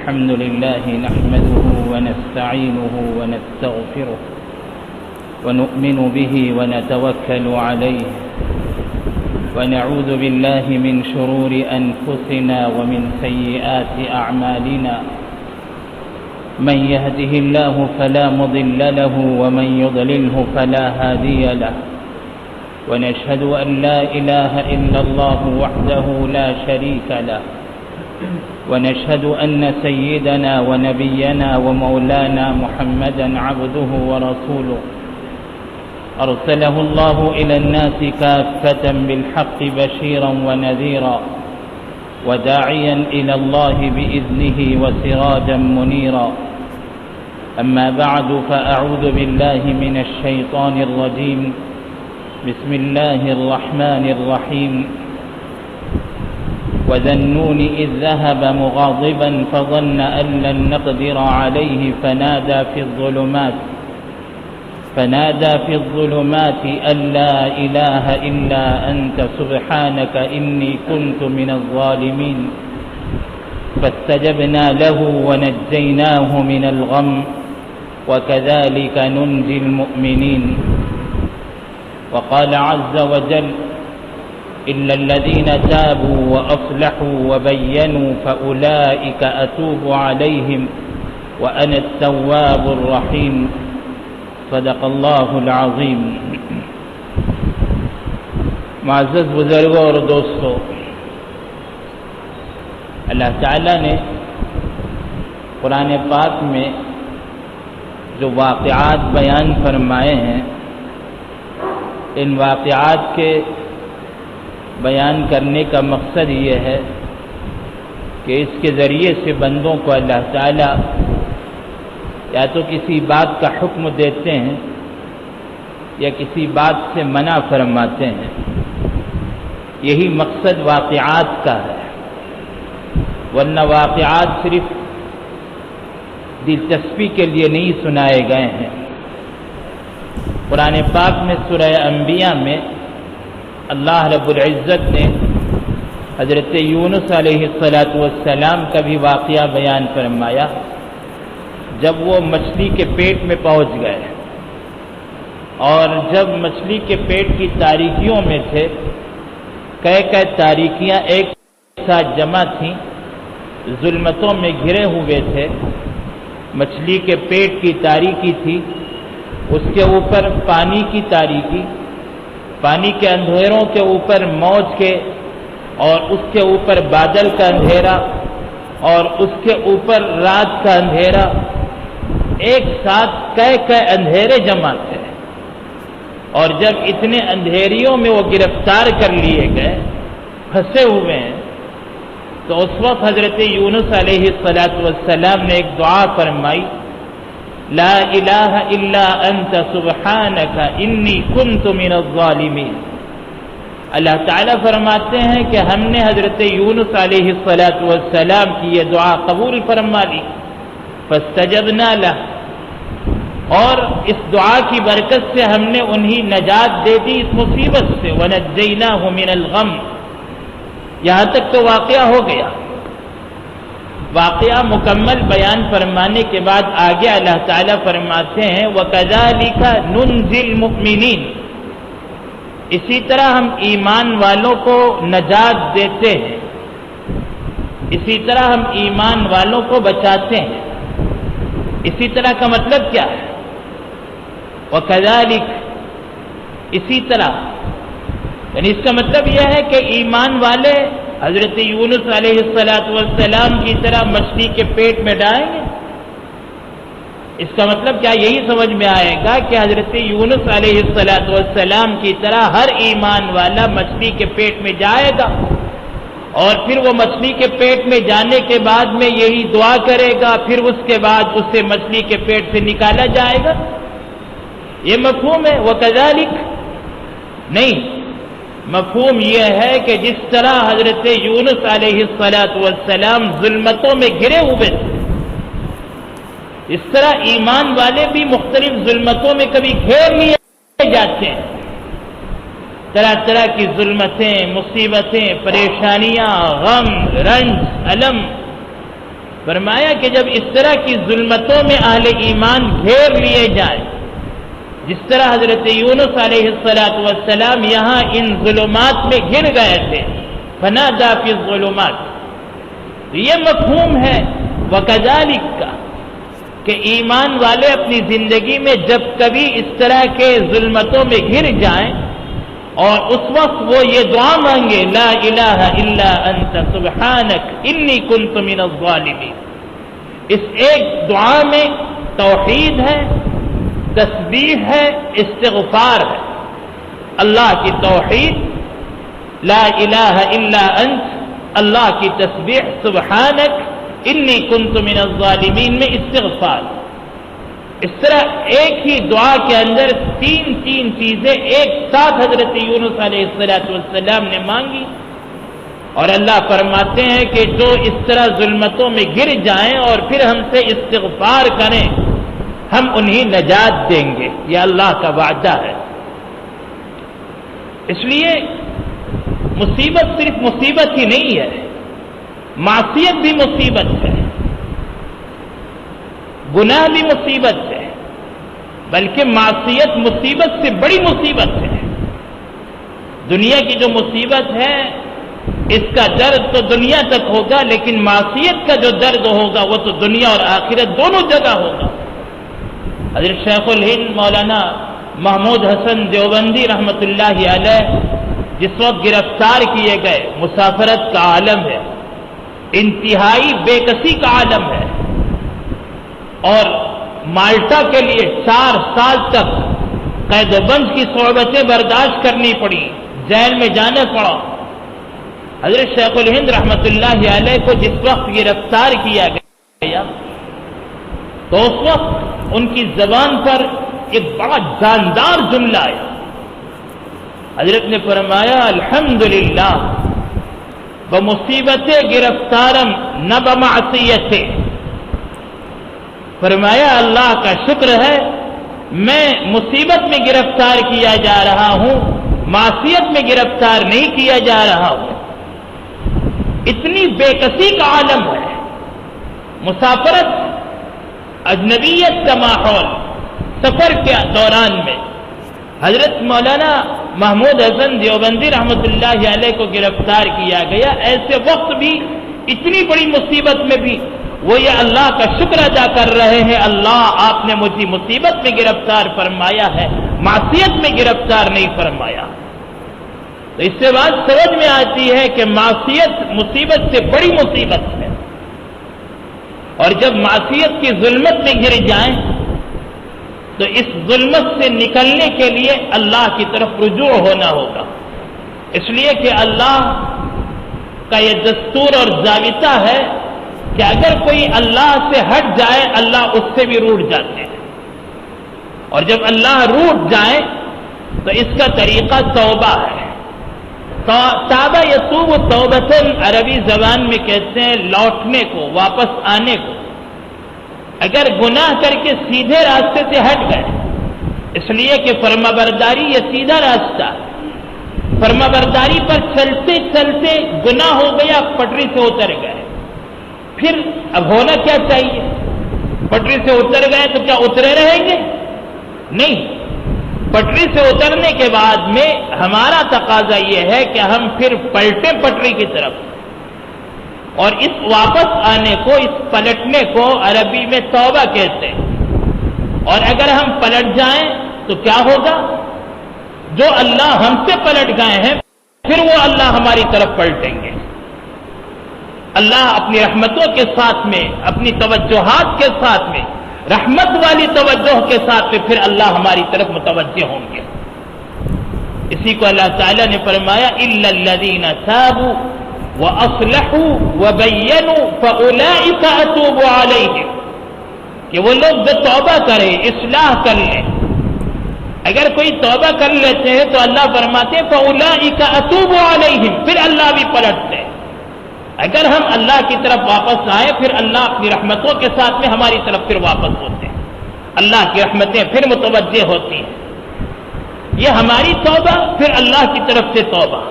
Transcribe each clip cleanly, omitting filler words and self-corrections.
الحمد لله نحمده ونستعينه ونستغفره ونؤمن به ونتوكل عليه ونعوذ بالله من شرور أنفسنا ومن سيئات أعمالنا من يهده الله فلا مضل له ومن يضلله فلا هادي له ونشهد أن لا إله إلا الله وحده لا شريك له ونشهد أن سيدنا ونبينا ومولانا محمدا عبده ورسوله أرسله الله إلى الناس كافة بالحق بشيرا ونذيرا وداعيا إلى الله بإذنه وسراجا منيرا أما بعد فأعوذ بالله من الشيطان الرجيم بسم الله الرحمن الرحيم وذا النون إذ ذهب مغاضبا فظن أن لن نقدر عليه فنادى في الظلمات أن لا إله إلا أنت سبحانك إني كنت من الظالمين فاستجبنا له ونجيناه من الغم وكذلك ننجي المؤمنين وقال عز وجل إلا الذين تابوا وأصلحوا وبينوا فأولئك أتوب عليهم وأنا التواب الرحيم صدق اللہ العظیم. معزز بزرگوں اور دوستو، اللہ تعالیٰ نے قرآن پاک میں جو واقعات بیان فرمائے ہیں، ان واقعات کے بیان کرنے کا مقصد یہ ہے کہ اس کے ذریعے سے بندوں کو اللہ تعالیٰ یا تو کسی بات کا حکم دیتے ہیں یا کسی بات سے منع فرماتے ہیں. یہی مقصد واقعات کا ہے، ورنہ واقعات صرف دلچسپی کے لیے نہیں سنائے گئے ہیں. قرآن پاک میں سورہ انبیاء میں اللہ رب العزت نے حضرت یونس علیہ السلام کا بھی واقعہ بیان فرمایا جب وہ مچھلی کے پیٹ میں پہنچ گئے، اور جب مچھلی کے پیٹ کی تاریکیوں میں تھے، کئی تاریکیاں ایک ساتھ جمع تھیں، ظلمتوں میں گھرے ہوئے تھے. مچھلی کے پیٹ کی تاریکی تھی، اس کے اوپر پانی کی تاریکی، پانی کے اندھیروں کے اوپر موج کے، اور اس کے اوپر بادل کا اندھیرا، اور اس کے اوپر رات کا اندھیرا. ایک ساتھ کئی اندھیرے جمع تھے، اور جب اتنے اندھیریوں میں وہ گرفتار کر لیے گئے، پھنسے ہوئے ہیں، تو اس وقت حضرت یونس علیہ السلام نے ایک دعا فرمائی، لا الہ الا انت سبحانک انی کنت من الظالمین. اللہ تعالیٰ فرماتے ہیں کہ ہم نے حضرت یونس علیہ السلام کی یہ دعا قبول فرما لی، فاستجبنا لہ، اور اس دعا کی برکت سے ہم نے انہیں نجات دے دی اس مصیبت سے، ونجیناہ من الغم. یہاں تک تو واقعہ ہو گیا. واقعہ مکمل بیان فرمانے کے بعد آگے اللہ تعالیٰ فرماتے ہیں وَكَذَلِكَ نُنْجِي الْمُؤْمِنِينَ، اسی طرح ہم ایمان والوں کو نجات دیتے ہیں، اسی طرح ہم ایمان والوں کو بچاتے ہیں. اسی طرح کا مطلب کیا ہے؟ وَكَذَلِكَ، اسی طرح، یعنی اس کا مطلب یہ ہے کہ ایمان والے حضرت یونس علیہ السلام کی طرح مچھلی کے پیٹ میں ڈالیں گے. اس کا مطلب کیا یہی سمجھ میں آئے گا کہ حضرت یونس علیہ السلام کی طرح ہر ایمان والا مچھلی کے پیٹ میں جائے گا، اور پھر وہ مچھلی کے پیٹ میں جانے کے بعد میں یہی دعا کرے گا، پھر اس کے بعد اسے مچھلی کے پیٹ سے نکالا جائے گا. یہ مفہوم ہے. وَكَذَلِكَ نہیں، مفہوم یہ ہے کہ جس طرح حضرت یونس علیہ السلام ظلمتوں میں گھرے ہوئے تھے، اس طرح ایمان والے بھی مختلف ظلمتوں میں کبھی گھیر لیے جاتے ہیں. طرح طرح کی ظلمتیں، مصیبتیں، پریشانیاں، غم، رنج، الم، فرمایا کہ جب اس طرح کی ظلمتوں میں اہل ایمان گھیر لیے جائیں، جس طرح حضرت یونس علیہ السلام یہاں ان ظلمات میں گر گئے تھے، فنادى فی الظلمات، تو یہ مفہوم ہے وَكَذَلِكَ کا کہ ایمان والے اپنی زندگی میں جب کبھی اس طرح کے ظلمتوں میں گر جائیں اور اس وقت وہ یہ دعا مانگے لا الہ الا انت سبحانک انی کنت من الظالمین، اس ایک دعا میں توحید ہے، تسبیح ہے، استغفار ہے، اللہ کی توحید لا الہ الا انت، اللہ کی تسبیح سبحانک انی کنت من الظالمین میں استغفار۔ اس طرح ایک ہی دعا کے اندر تین چیزیں ایک ساتھ حضرت یونس علیہ السلام نے مانگی، اور اللہ فرماتے ہیں کہ جو اس طرح ظلمتوں میں گر جائیں اور پھر ہم سے استغفار کریں ہم انہیں نجات دیں گے، یہ اللہ کا وعدہ ہے۔ اس لیے مصیبت صرف مصیبت ہی نہیں ہے، معصیت بھی مصیبت ہے، گناہ بھی مصیبت ہے، بلکہ معصیت مصیبت سے بڑی مصیبت ہے۔ دنیا کی جو مصیبت ہے اس کا درد تو دنیا تک ہوگا، لیکن معصیت کا جو درد ہوگا وہ تو دنیا اور آخرت دونوں جگہ ہوگا۔ حضرت شیخ الہند مولانا محمد حسن دیوبندی رحمۃ اللہ علیہ جس وقت گرفتار کیے گئے، مسافرت کا عالم ہے، انتہائی بے کسی کا عالم ہے، اور مالٹا کے لیے 4 سال تک قید و بند کی صعوبتیں برداشت کرنی پڑی، جیل میں جانا پڑا۔ حضرت شیخ الہند رحمۃ اللہ علیہ کو جس وقت گرفتار کیا گیا تو اس وقت ان کی زبان پر ایک بڑا جاندار جملہ آیا۔ حضرت نے فرمایا الحمدللہ بمصیبت گرفتارم نہ بمعصیت، فرمایا اللہ کا شکر ہے میں مصیبت میں گرفتار کیا جا رہا ہوں، معصیت میں گرفتار نہیں کیا جا رہا ہوں۔ اتنی بے کسی کا عالم ہے، مسافرت، اجنبیت کا ماحول، سفر کے دوران میں حضرت مولانا محمد حسن دیوبندی رحمۃ اللہ علیہ کو گرفتار کیا گیا۔ ایسے وقت بھی، اتنی بڑی مصیبت میں بھی وہ یہ اللہ کا شکر ادا کر رہے ہیں، اللہ آپ نے مجھے مصیبت میں گرفتار فرمایا ہے، معصیت میں گرفتار نہیں فرمایا۔ تو اس سے بات سمجھ میں آتی ہے کہ معصیت مصیبت سے بڑی مصیبت ہے، اور جب معصیت کی ظلمت میں گر جائیں تو اس ظلمت سے نکلنے کے لیے اللہ کی طرف رجوع ہونا ہوگا۔ اس لیے کہ اللہ کا یہ دستور اور ضابطہ ہے کہ اگر کوئی اللہ سے ہٹ جائے اللہ اس سے بھی روٹھ جاتے ہیں، اور جب اللہ روٹھ جائے تو اس کا طریقہ توبہ ہے۔ تابہ یتوب توبۃ عربی زبان میں کہتے ہیں لوٹنے کو، واپس آنے کو۔ اگر گناہ کر کے سیدھے راستے سے ہٹ گئے، اس لیے کہ فرمانبرداری یہ سیدھا راستہ، فرمانبرداری پر چلتے چلتے گناہ ہو گیا، پٹری سے اتر گئے، پھر اب ہونا کیا چاہیے؟ پٹری سے اتر گئے تو کیا اترے رہیں گے؟ نہیں، پٹری سے اترنے کے بعد میں ہمارا تقاضا یہ ہے کہ ہم پھر پلٹیں پٹری کی طرف، اور اس واپس آنے کو، اس پلٹنے کو عربی میں توبہ کہتے ہیں۔ اور اگر ہم پلٹ جائیں تو کیا ہوگا؟ جو اللہ ہم سے پلٹ گئے ہیں پھر وہ اللہ ہماری طرف پلٹیں گے۔ اللہ اپنی رحمتوں کے ساتھ میں، اپنی توجہات کے ساتھ میں، رحمت والی توجہ کے ساتھ میں پھر اللہ ہماری طرف متوجہ ہوں گے۔ اسی کو اللہ تعالیٰ نے فرمایا اِلَّا الَّذِينَ تَابُوا وَأَصْلَحُوا وَبَيَّنُوا فَأُولَئِكَ أَتُوبُ عَلَيْهِمْ، کہ وہ لوگ جو توبہ کریں، اصلاح کر لیں۔ اگر کوئی توبہ کر لیتے ہیں تو اللہ فرماتے ہیں فَأُولَئِكَ أَتُوبُ عَلَيْهِمْ، پھر اللہ بھی پلٹتے ہیں۔ اگر ہم اللہ کی طرف واپس آئیں پھر اللہ اپنی رحمتوں کے ساتھ میں ہماری طرف پھر واپس ہوتے ہیں، اللہ کی رحمتیں پھر متوجہ ہوتی ہیں۔ یہ ہماری توبہ، پھر اللہ کی طرف سے توبہ۔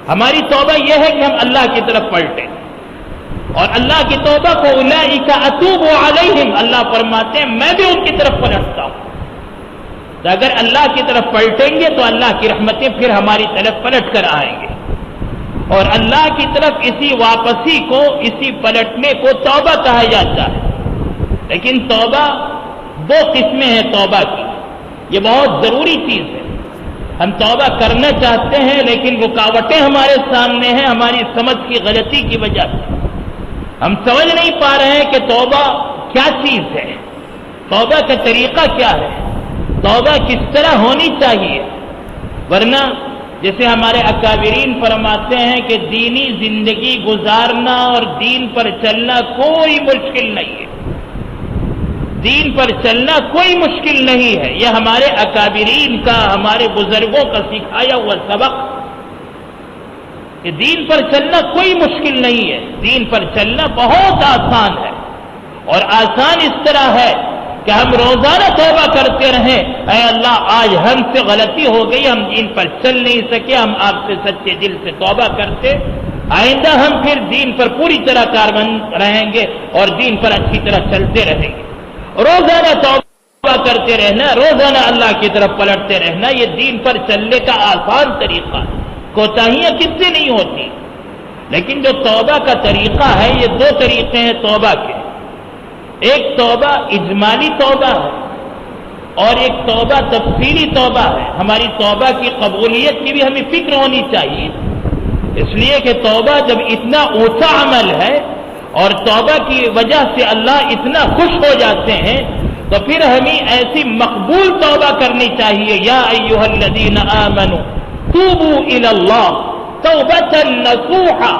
ہماری توبہ یہ ہے کہ ہم اللہ کی طرف پلٹیں، اور اللہ کی توبہ کو اولئک اتوب علیہم، اللہ فرماتے ہیں میں بھی ان کی طرف پلٹتا ہوں۔ تو اگر اللہ کی طرف پلٹیں گے تو اللہ کی رحمتیں پھر ہماری طرف پلٹ کر آئیں گے، اور اللہ کی طرف اسی واپسی کو، اسی پلٹنے کو توبہ کہا جاتا ہے۔ لیکن توبہ دو قسمیں ہیں توبہ کی، یہ بہت ضروری چیز ہے۔ ہم توبہ کرنا چاہتے ہیں لیکن رکاوٹیں ہمارے سامنے ہیں ہماری سمجھ کی غلطی کی وجہ سے۔ ہم سمجھ نہیں پا رہے ہیں کہ توبہ کیا چیز ہے، توبہ کا طریقہ کیا ہے، توبہ کس طرح ہونی چاہیے۔ ورنہ جیسے ہمارے اکابرین فرماتے ہیں کہ دینی زندگی گزارنا اور دین پر چلنا کوئی مشکل نہیں ہے، دین پر چلنا کوئی مشکل نہیں ہے۔ یہ ہمارے اکابرین کا، ہمارے بزرگوں کا سکھایا ہوا سبق کہ دین پر چلنا کوئی مشکل نہیں ہے، دین پر چلنا بہت آسان ہے، اور آسان اس طرح ہے کہ ہم روزانہ توبہ کرتے رہیں، اے اللہ آج ہم سے غلطی ہو گئی، ہم دین پر چل نہیں سکے، ہم آپ سے سچے دل سے توبہ کرتے، آئندہ ہم پھر دین پر پوری طرح کاربند رہیں گے اور دین پر اچھی طرح چلتے رہیں گے۔ روزانہ توبہ کرتے رہنا، روزانہ اللہ کی طرف پلٹتے رہنا، یہ دین پر چلنے کا آسان طریقہ ہے، کوتاہیاں کس سے نہیں ہوتی۔ لیکن جو توبہ کا طریقہ ہے، یہ دو طریقے ہیں توبہ کے، ایک توبہ اجمالی توبہ ہے اور ایک توبہ تفصیلی توبہ ہے۔ ہماری توبہ کی قبولیت کی بھی ہمیں فکر ہونی چاہیے، اس لیے کہ توبہ جب اتنا اونچا عمل ہے اور توبہ کی وجہ سے اللہ اتنا خوش ہو جاتے ہیں، تو پھر ہمیں ایسی مقبول توبہ کرنی چاہیے۔ یا ایھا الذین آمنوا توبوا الی اللہ توبۃ نصوحا،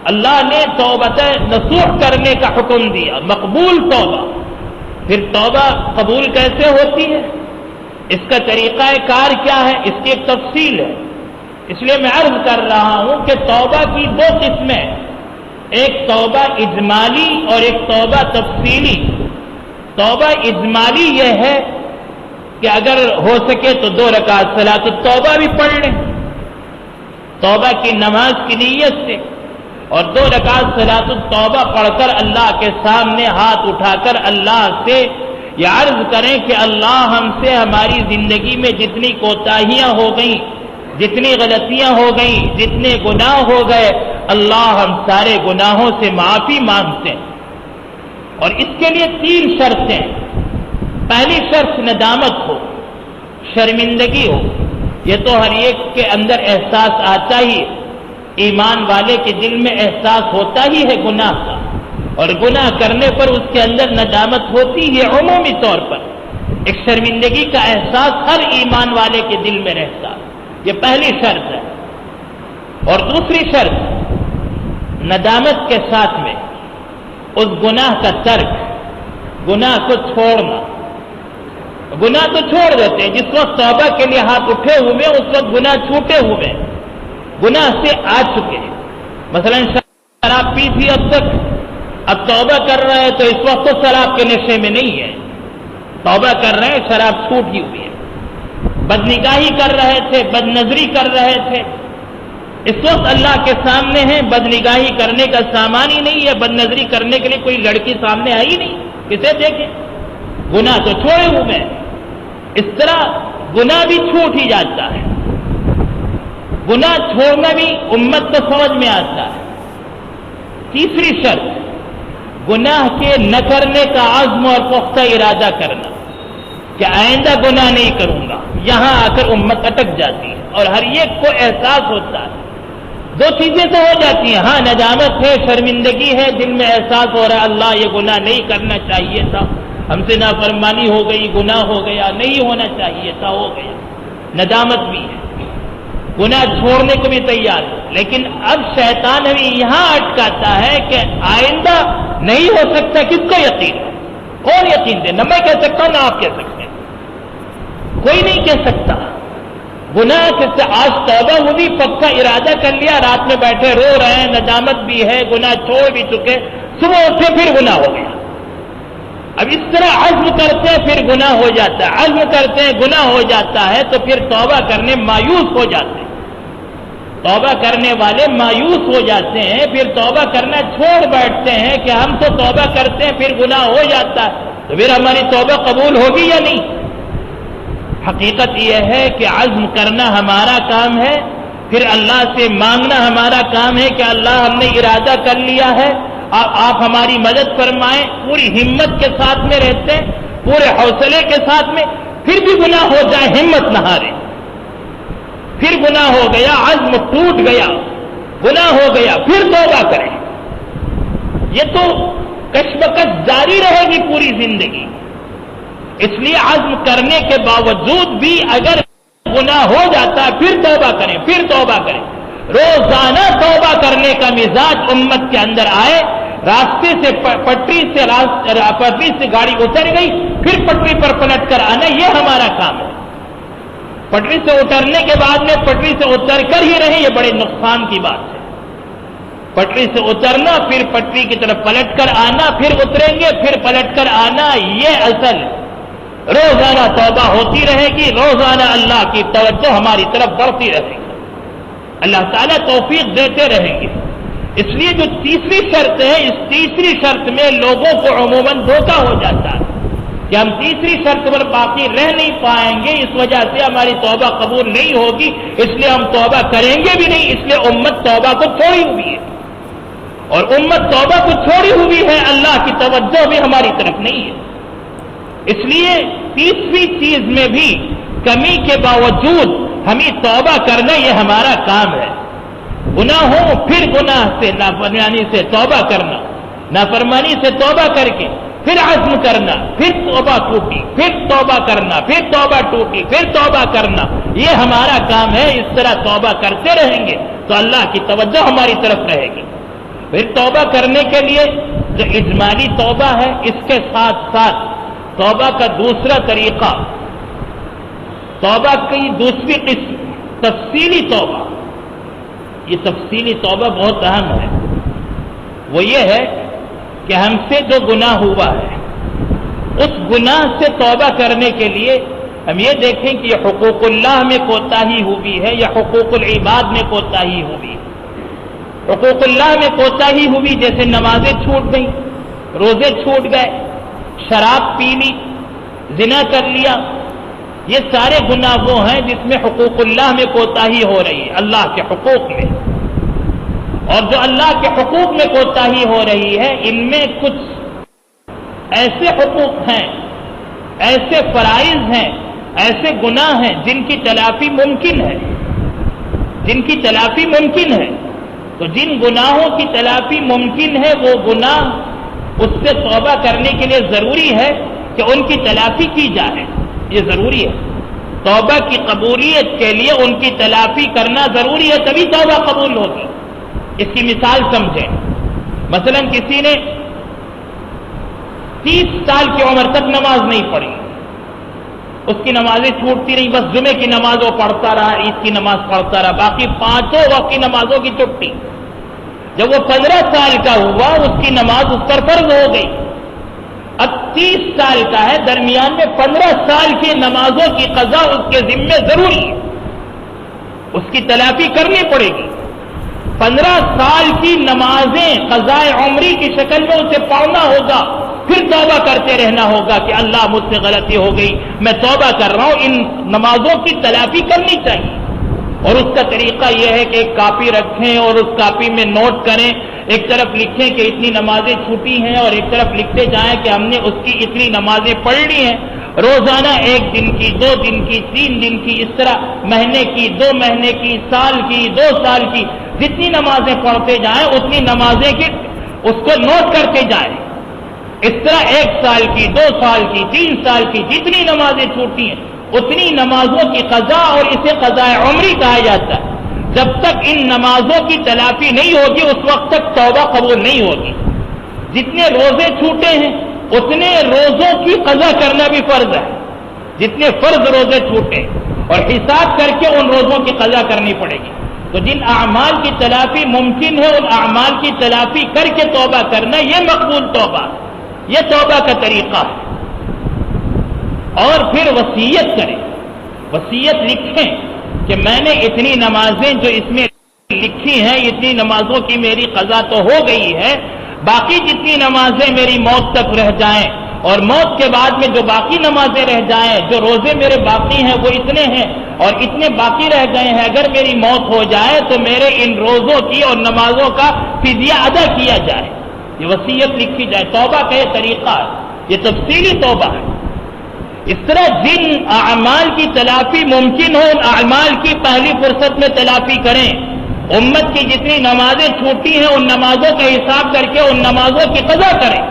اللہ نے توبۃ نصوح کرنے کا حکم دیا، مقبول توبہ۔ پھر توبہ قبول کیسے ہوتی ہے، اس کا طریقہ کار کیا ہے، اس کی ایک تفصیل ہے۔ اس لیے میں عرض کر رہا ہوں کہ توبہ کی دو قسمیں، ایک توبہ اجمالی اور ایک توبہ تفصیلی۔ توبہ اجمالی یہ ہے کہ اگر ہو سکے تو 2 رکعت صلاۃ التوبہ بھی پڑھ لیں توبہ کی نماز کی نیت سے، اور 2 رکعت صلاۃ التوبہ پڑھ کر اللہ کے سامنے ہاتھ اٹھا کر اللہ سے یہ عرض کریں کہ اللہ ہم سے ہماری زندگی میں جتنی کوتاہیاں ہو گئیں، جتنی غلطیاں ہو گئیں، جتنے گناہ ہو گئے، اللہ ہم سارے گناہوں سے معافی مانگتے ہیں۔ اور اس کے لیے 3 شرطیں، پہلی شرط ندامت ہو، شرمندگی ہو، یہ تو ہر ایک کے اندر احساس آتا ہی، ایمان والے کے دل میں احساس ہوتا ہی ہے گناہ کا، اور گناہ کرنے پر اس کے اندر ندامت ہوتی ہے عمومی طور پر، ایک شرمندگی کا احساس ہر ایمان والے کے دل میں رہتا ہے، یہ پہلی شرط ہے۔ اور دوسری شرط ندامت کے ساتھ میں اس گناہ کا ترک، گناہ کو چھوڑنا۔ گناہ تو چھوڑ دیتے ہیں، جس وقت توبہ کے لیے ہاتھ اٹھے ہوئے اس وقت گناہ چھوٹے ہوئے، گناہ سے آ چکے ہیں۔ مثلا شراب پی تھی اب تک، اب توبہ کر رہے ہیں تو اس وقت تو شراب کے نشے میں نہیں ہے، توبہ کر رہے ہیں، شراب چھوٹی ہوئی ہے۔ بدنگاہی کر رہے تھے، بد نظری کر رہے تھے، اس وقت اللہ کے سامنے ہیں، بدنگاہی کرنے کا سامان ہی نہیں ہے، بد نظری کرنے کے لیے کوئی لڑکی سامنے آئی نہیں، کسے دیکھیں، گناہ تو چھوڑے ہوئے۔ اس طرح گناہ بھی چھوٹ ہی جاتا ہے، گناہ چھوڑنا بھی امت کو سمجھ میں آتا ہے۔ تیسری شرط گناہ کے نہ کرنے کا عزم اور پختہ ارادہ کرنا کہ آئندہ گناہ نہیں کروں گا، یہاں آ کر امت اٹک جاتی ہے، اور ہر ایک کو احساس ہوتا ہے۔ 2 چیزیں تو ہو جاتی ہیں، ہاں ندامت ہے، شرمندگی ہے، دل میں احساس ہو رہا ہے اللہ یہ گناہ نہیں کرنا چاہیے تھا، ہم سے نافرمانی ہو گئی، گناہ ہو گیا، نہیں ہونا چاہیے تھا، ہو گیا، ندامت بھی ہے، گناہ چھوڑنے کو بھی تیار ہے۔ لیکن اب شیطان ہمیں یہاں اٹکاتا ہے کہ آئندہ نہیں ہو سکتا، کس کو یقین ہے؟ کون یقین دے؟ نہ میں کہہ سکتا ہوں نہ آپ کہہ سکتے ہیں، کوئی نہیں کہہ سکتا۔ گناہ سے آج توبہ ہوئی، پکا ارادہ کر لیا، رات میں بیٹھے رو رہے ہیں، ندامت بھی ہے، گناہ چھوڑ بھی چکے، صبح اٹھے پھر گناہ ہو گیا۔ اب اس طرح عزم کرتے ہیں پھر گناہ ہو جاتا ہے، عزم کرتے ہیں گناہ ہو جاتا ہے تو پھر توبہ کرنے مایوس ہو جاتے ہیں۔ توبہ کرنے والے مایوس ہو جاتے ہیں، پھر توبہ کرنا چھوڑ بیٹھتے ہیں کہ ہم تو توبہ کرتے ہیں پھر گناہ ہو جاتا ہے، تو پھر ہماری توبہ قبول ہوگی یا نہیں؟ حقیقت یہ ہے کہ عزم کرنا ہمارا کام ہے، پھر اللہ سے مانگنا ہمارا کام ہے کہ اللہ ہم نے ارادہ کر لیا ہے، آپ ہماری مدد فرمائیں، پوری ہمت کے ساتھ میں رہتے ہیں، پورے حوصلے کے ساتھ میں، پھر بھی گناہ ہو جائے ہمت نہ ہارے، پھر گناہ ہو گیا، عزم ٹوٹ گیا، گناہ ہو گیا، پھر توبہ کریں۔ یہ تو کشمکش جاری رہے گی پوری زندگی، اس لیے عزم کرنے کے باوجود بھی اگر گناہ ہو جاتا ہے پھر توبہ کریں، پھر توبہ کریں۔ روزانہ توبہ کرنے کا مزاج امت کے اندر آئے، راستے سے پٹری سے گاڑی اتر گئی، پھر پٹری پر پلٹ کر آنا، یہ ہمارا کام ہے۔ پٹری سے اترنے کے بعد میں پٹری سے اتر کر ہی رہیں، یہ بڑے نقصان کی بات ہے۔ پٹری سے اترنا، پھر پٹری کی طرف پلٹ کر آنا، پھر اتریں گے، پھر پلٹ کر آنا، یہ اصل روزانہ توبہ ہوتی رہے گی، روزانہ اللہ کی توجہ ہماری طرف بڑھتی رہے گی، اللہ تعالیٰ توفیق دیتے رہیں گے۔ اس لیے جو تیسری شرط ہے، اس تیسری شرط میں لوگوں کو عموماً دھوکہ ہو جاتا ہے کہ ہم تیسری شرط پر باقی رہ نہیں پائیں گے، اس وجہ سے ہماری توبہ قبول نہیں ہوگی، اس لیے ہم توبہ کریں گے بھی نہیں، اس لیے امت توبہ کو چھوڑی ہوئی ہے، اور امت توبہ کو چھوڑی ہوئی ہے، اللہ کی توجہ بھی ہماری طرف نہیں ہے۔ اس لیے تیسری چیز میں بھی کمی کے باوجود ہمیں توبہ کرنا، یہ ہمارا کام ہے۔ گناہ ہو پھر گناہ سے، نافرمانی سے توبہ کرنا، نافرمانی سے توبہ کر کے پھر عزم کرنا، پھر توبہ ٹوٹی، پھر توبہ کرنا، پھر توبہ ٹوٹی، پھر توبہ کرنا، یہ ہمارا کام ہے۔ اس طرح توبہ کرتے رہیں گے تو اللہ کی توجہ ہماری طرف رہے گی۔ پھر توبہ کرنے کے لیے جو اجمالی توبہ ہے، اس کے ساتھ ساتھ توبہ کا دوسرا طریقہ، توبہ کی دوسری قسم تفصیلی توبہ، یہ تفصیلی توبہ بہت اہم ہے۔ وہ یہ ہے کہ ہم سے جو گناہ ہوا ہے، اس گناہ سے توبہ کرنے کے لیے ہم یہ دیکھیں کہ یہ حقوق اللہ میں کوتاہی ہوئی ہے یا حقوق العباد میں کوتاہی ہوئی۔ حقوق اللہ میں کوتاہی ہوئی، جیسے نمازیں چھوٹ گئیں، روزے چھوٹ گئے، شراب پی لی، زنا کر لیا، یہ سارے گناہ وہ ہیں جس میں حقوق اللہ میں کوتاہی ہو رہی ہے، اللہ کے حقوق میں۔ اور جو اللہ کے حقوق میں کوتاہی ہو رہی ہے، ان میں کچھ ایسے حقوق ہیں، ایسے فرائض ہیں، ایسے گناہ ہیں جن کی تلافی ممکن ہے، جن کی تلافی ممکن ہے۔ تو جن گناہوں کی تلافی ممکن ہے، وہ گناہ اس سے توبہ کرنے کے لیے ضروری ہے کہ ان کی تلافی کی جائے، یہ ضروری ہے۔ توبہ کی قبولیت کے لیے ان کی تلافی کرنا ضروری ہے، تبھی توبہ قبول ہوگی۔ اس کی مثال سمجھیں، مثلا کسی نے 30 سال کی عمر تک نماز نہیں پڑھی، اس کی نمازیں چھوٹتی رہیں، بس جمعے کی نماز وہ پڑھتا رہا، عید کی نماز پڑھتا رہا، باقی 5 وقت کی نمازوں کی چھٹی۔ جب وہ 15 سال کا ہوا، اس کی نماز اس پر فرض ہو گئی۔ اب 30 سال کا ہے، درمیان میں 15 سال کی نمازوں کی قضا اس کے ذمے ضروری ہے، اس کی تلافی کرنی پڑے گی۔ 15 سال کی نمازیں قضائے عمری کی شکل میں اسے پڑھنا ہوگا، پھر توبہ کرتے رہنا ہوگا کہ اللہ مجھ سے غلطی ہو گئی، میں توبہ کر رہا ہوں، ان نمازوں کی تلافی کرنی چاہیے۔ اور اس کا طریقہ یہ ہے کہ ایک کاپی رکھیں اور اس کاپی میں نوٹ کریں، ایک طرف لکھیں کہ اتنی نمازیں چھوٹی ہیں، اور ایک طرف لکھتے جائیں کہ ہم نے اس کی اتنی نمازیں پڑھ لی ہیں، روزانہ 1 دن کی، 2 دن کی، 3 دن کی، اس طرح مہینے کی، 2 مہینے کی، سال کی، 2 سال کی، جتنی نمازیں پڑھتے جائیں اتنی نمازیں کی اس کو نوٹ کرتے جائیں۔ اس طرح 1 سال کی، 2 سال کی، 3 سال کی، جتنی نمازیں چھوٹی ہیں اتنی نمازوں کی قضا، اور اسے قضاء عمری کہا جاتا ہے۔ جب تک ان نمازوں کی تلافی نہیں ہوگی اس وقت تک توبہ قبول نہیں ہوگی۔ جتنے روزے چھوٹے ہیں اتنے روزوں کی قضا کرنا بھی فرض ہے، جتنے فرض روزے چھوٹے، اور حساب کر کے ان روزوں کی قضا کرنی پڑے گی۔ تو جن اعمال کی تلافی ممکن ہے ان اعمال کی تلافی کر کے توبہ کرنا، یہ مقبول توبہ، یہ توبہ کا طریقہ ہے۔ اور پھر وصیت کریں، وصیت لکھیں کہ میں نے اتنی نمازیں جو اس میں لکھی ہیں اتنی نمازوں کی میری قضا تو ہو گئی ہے، باقی جتنی نمازیں میری موت تک رہ جائیں اور موت کے بعد میں جو باقی نمازیں رہ جائیں، جو روزے میرے باقی ہیں وہ اتنے ہیں اور اتنے باقی رہ گئے ہیں، اگر میری موت ہو جائے تو میرے ان روزوں کی اور نمازوں کا فدیہ ادا کیا جائے، یہ وصیت لکھی جائے۔ توبہ کا یہ طریقہ ہے، یہ تفصیلی توبہ ہے۔ اس طرح جن اعمال کی تلافی ممکن ہو ان اعمال کی پہلی فرصت میں تلافی کریں۔ امت کی جتنی نمازیں چھوٹی ہیں ان نمازوں کا حساب کر کے ان نمازوں کی قضا کریں،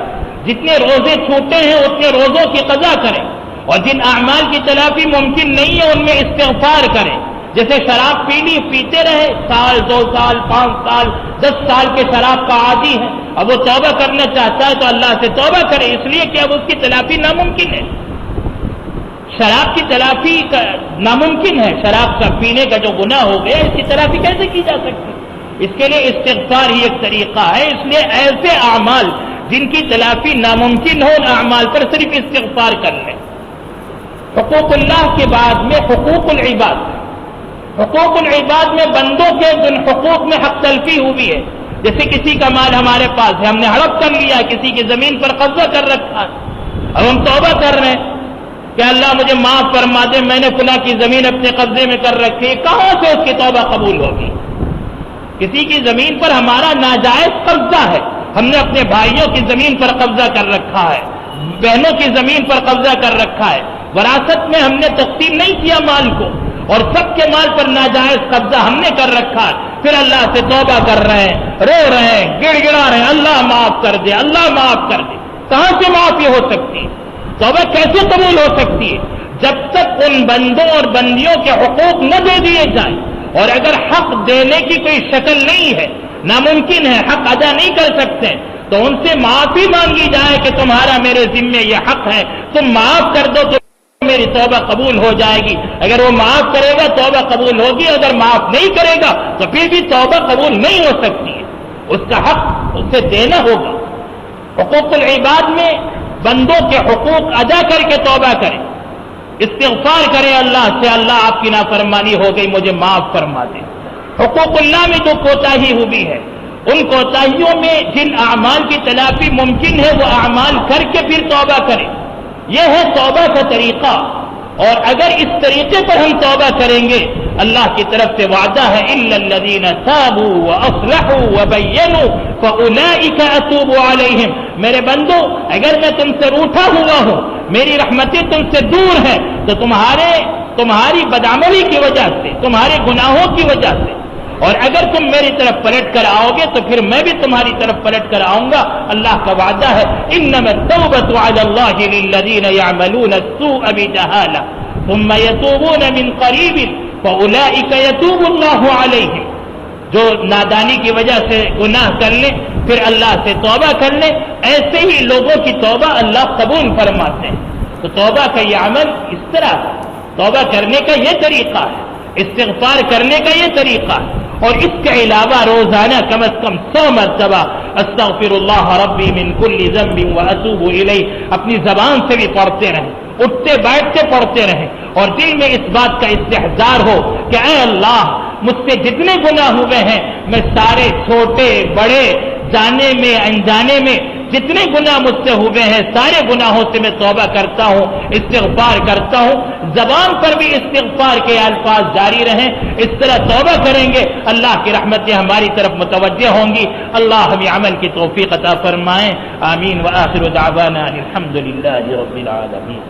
جتنے روزے چھوٹے ہیں اتنے روزوں کی قضا کریں، اور جن اعمال کی تلافی ممکن نہیں ہے ان میں استغفار کریں۔ جیسے شراب پیتے رہے، سال 2 سال 5 سال 10 سال کے شراب کا عادی ہے، اب وہ توبہ کرنا چاہتا ہے تو اللہ سے توبہ کرے، اس لیے کہ اب اس کی تلافی ناممکن ہے۔ شراب کی تلافی ناممکن ہے، شراب کا پینے کا جو گناہ ہو گیا اس کی تلافی کیسے کی جا سکتی؟ اس کے لیے استغفار ہی ایک طریقہ ہے۔ اس لیے ایسے اعمال جن کی تلافی ناممکن ہو ان اعمال پر صرف استغفار کر لیں۔ حقوق اللہ کے بعد میں حقوق العباد، حقوق العباد میں بندوں کے جن حقوق میں حق تلفی ہوئی ہے، جیسے کسی کا مال ہمارے پاس ہے، ہم نے ہڑپ کر لیا، کسی کی زمین پر قبضہ کر رکھا ہے، اب ہم توبہ کر رہے ہیں کہ اللہ مجھے معاف فرما دے، میں نے فلاں کی زمین اپنے قبضے میں کر رکھی ہے، کہاں سے اس کی توبہ قبول ہوگی؟ کسی کی زمین پر ہمارا ناجائز قبضہ ہے، ہم نے اپنے بھائیوں کی زمین پر قبضہ کر رکھا ہے، بہنوں کی زمین پر قبضہ کر رکھا ہے، وراثت میں ہم نے تقسیم نہیں کیا مال کو اور سب کے مال پر ناجائز قبضہ ہم نے کر رکھا ہے، پھر اللہ سے توبہ کر رہے ہیں، رو رہے ہیں، گڑ گڑا رہے ہیں، اللہ معاف کر دے، اللہ معاف کر دے۔ کہاں سے معافی ہو سکتی ہے؟ توبہ کیسے قبول ہو سکتی ہے؟ جب تک ان بندوں اور بندیوں کے حقوق نہ دے دیے جائیں، اور اگر حق دینے کی کوئی شکل نہیں ہے، ناممکن ہے، حق ادا نہیں کر سکتے، تو ان سے معافی مانگی جائے کہ تمہارا میرے ذمے یہ حق ہے، تم معاف کر دو تو میری توبہ قبول ہو جائے گی۔ اگر وہ معاف کرے گا توبہ قبول ہوگی، اگر معاف نہیں کرے گا تو پھر بھی توبہ قبول نہیں ہو سکتی ہے۔ اس کا حق اسے دینا ہوگا۔ حقوق العباد میں بندوں کے حقوق ادا کر کے توبہ کریں، استغفار کریں اللہ سے، اللہ آپ کی نافرمانی ہو گئی مجھے معاف فرما دے۔ حقوق اللہ میں جو کوتاہی ہوئی ہے ان کوتاہیوں میں جن اعمال کی تلافی ممکن ہے وہ اعمال کر کے پھر توبہ کریں، یہ ہے توبہ کا طریقہ۔ اور اگر اس طریقے پر ہم توبہ کریں گے اللہ کی طرف سے وعدہ ہے اِلَّا الَّذِينَ تَابُوا وَأَصْلَحُوا وَبَيَّنُوا فَأُولَئِكَ أَتُوبُ عَلَيْهِمْ۔ میرے بندو اگر میں تم سے روٹھا ہوا ہوں، میری رحمتیں تم سے دور ہیں، تو تمہاری بدعملی کی وجہ سے، تمہارے گناہوں کی وجہ سے، اور اگر تم میری طرف پلٹ کر آؤ گے تو پھر میں بھی تمہاری طرف پلٹ کر آؤں گا۔ اللہ کا وعدہ ہے انما التوبۃ علی اللہ للذین یعملون السوء بجہالہ ثم یتوبون من قریب فاولئک یتوب اللہ علیہم۔ جو نادانی کی وجہ سے گناہ کر لیں پھر اللہ سے توبہ کر لیں، ایسے ہی لوگوں کی توبہ اللہ قبول فرماتے ہیں۔ تو توبہ کا یہ عمل اس طرح ہے، توبہ کرنے کا یہ طریقہ ہے، استغفار کرنے کا یہ طریقہ ہے، اور اس کے علاوہ روزانہ کم از کم 100 مرتبہ استغفر اللہ ربی من کل ذنب واتوب الیہ اپنی زبان سے بھی پڑھتے رہیں، اٹھتے بیٹھتے پڑھتے رہیں، اور دل میں اس بات کا استحضار ہو کہ اے اللہ مجھ سے جتنے گناہ ہوئے ہیں میں سارے چھوٹے بڑے جانے میں انجانے میں جتنے گناہ مجھ سے ہوئے ہیں سارے گناہوں سے میں توبہ کرتا ہوں، استغفار کرتا ہوں۔ زبان پر بھی استغفار کے الفاظ جاری رہیں، اس طرح توبہ کریں گے اللہ کی رحمتیں ہماری طرف متوجہ ہوں گی۔ اللہ ہمیں عمل کی توفیق عطا فرمائیں، آمین۔ وآخر دعوانا الحمد للہ رب العالمین۔